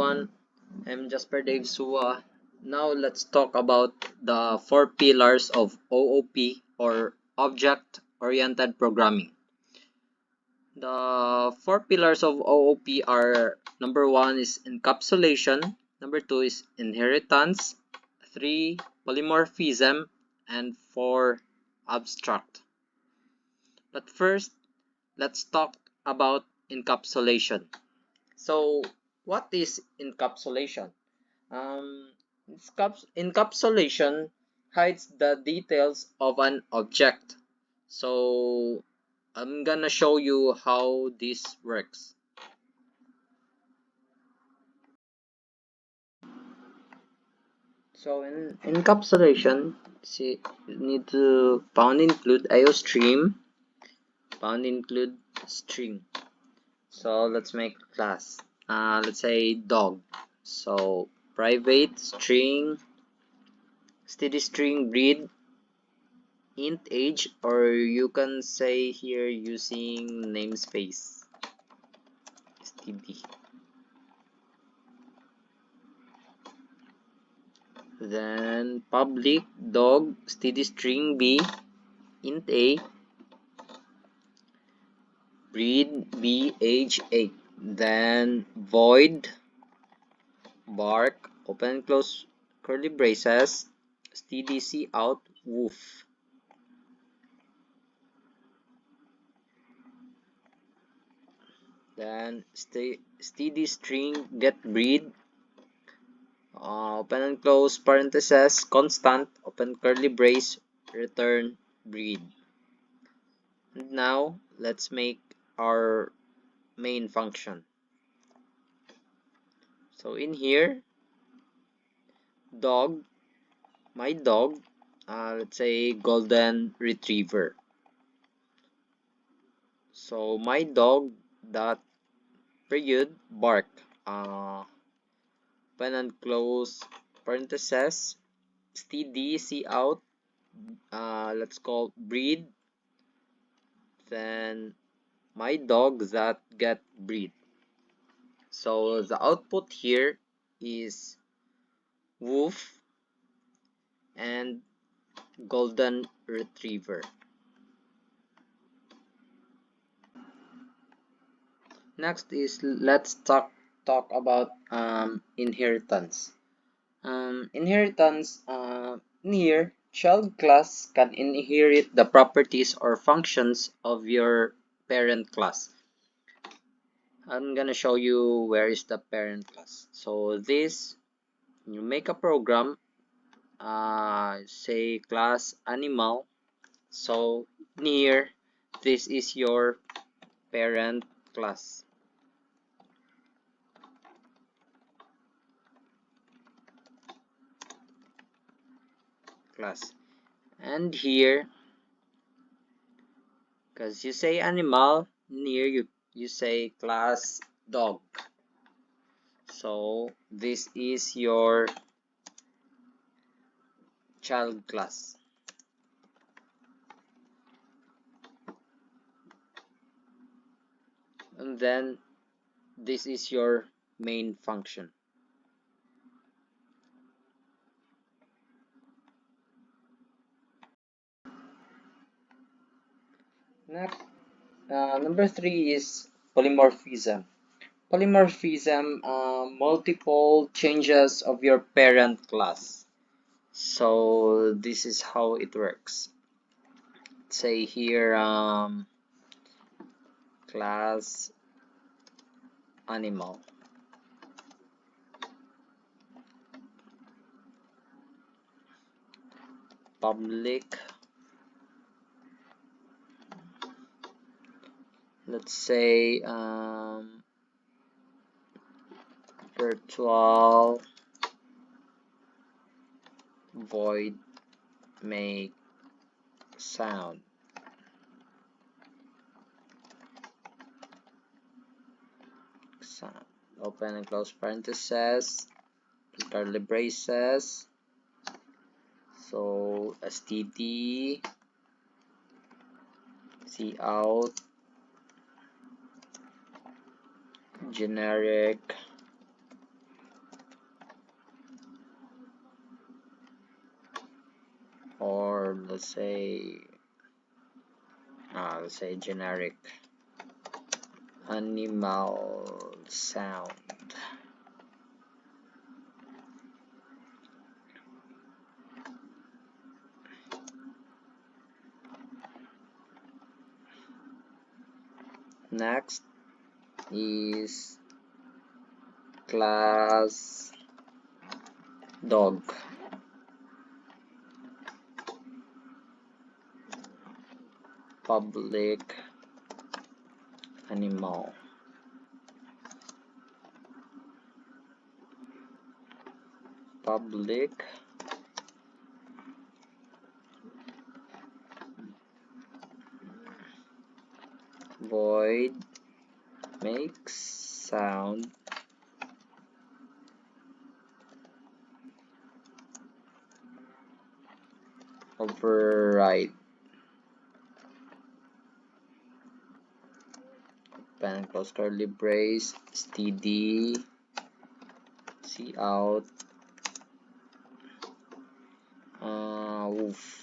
everyone, I'm Jasper Dave Sua. Now let's talk about the four pillars of OOP or Object Oriented Programming. The four pillars of OOP are number one is encapsulation, number two is inheritance, three polymorphism, and four abstract. But first, let's talk about encapsulation. So, what is encapsulation? Um, Encapsulation hides the details of an object. So, I'm gonna show you how this works. So, in encapsulation, see, you need to bound include IOStream, bound include string. So, let's make a class. Let's say dog. So, private string steady string breed int age, or you can say here using namespace std, then public dog steady string b int a breed b age 8, then void bark open and close curly braces stdc out woof. Then steady string get breed open and close parentheses constant open curly brace return breed. And now let's make our main function. So in here, dog, my dog, let's say golden retriever. So my dog dot period bark open and close parentheses std c out, let's call breed, then my dog that get breed. So the output here is woof and golden retriever. Next is let's talk about inheritance. Inheritance in here, child class can inherit the properties or functions of your parent class. I'm gonna show you where is the parent class. So this, you make a program, say class animal. So here, this is your parent class. And here, because you say animal, here you say class dog. So this is your child class. And then this is your main function. Next, number three is polymorphism. Polymorphism, multiple changes of your parent class. So this is how it works. Say here class animal. Public, let's say virtual void make sound. Open and close parentheses, curly braces. So std c out generic or let's say generic animal sound. Next is class dog. Public animal. Public void makes sound override. Open close curly brace, std, cout, woof.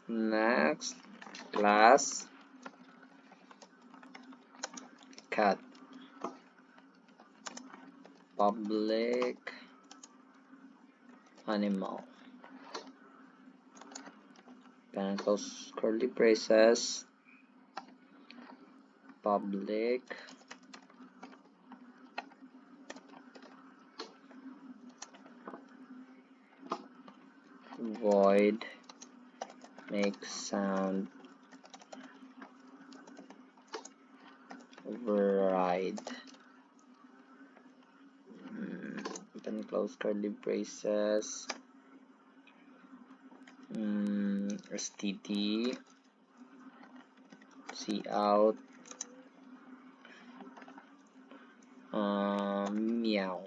Next, class cat. Public animal. Open close curly braces, public void make sound override. Open close curly braces, std, cout, meow.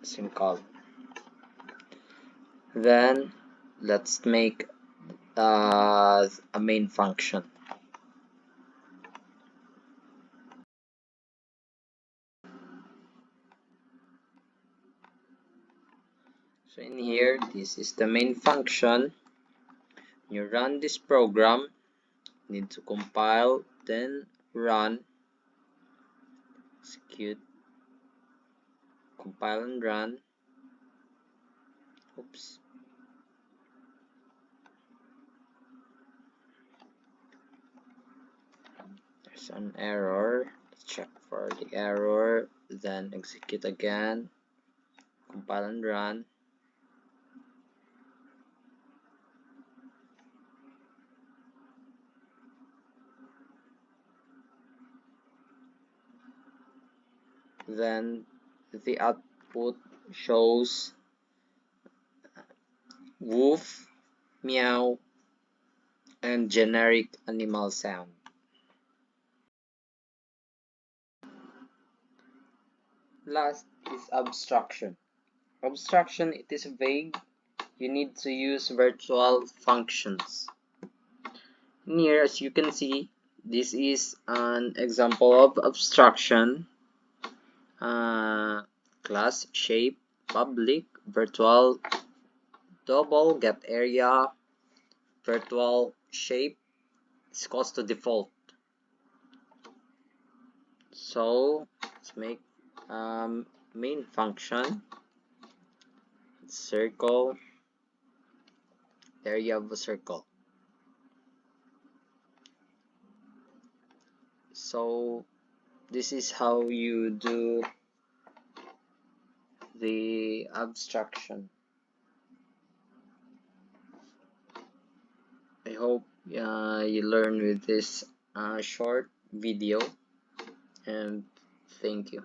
Simple. Then let's make a main function. So in here, this is the main function. You run this program, need to compile, then run, execute, compile and run. Oops. There's an error. Let's check for the error, then execute again, compile and run. Then the output shows woof, meow, and generic animal sound. Last is abstraction. Abstraction, it is vague. You need to use virtual functions. In here, as you can see, this is an example of abstraction. Class shape, public, virtual, double, get area, virtual shape is equals to default. So let's make main function, circle, area of a circle. So this is how you do the abstraction. I hope you learn with this short video, and thank you.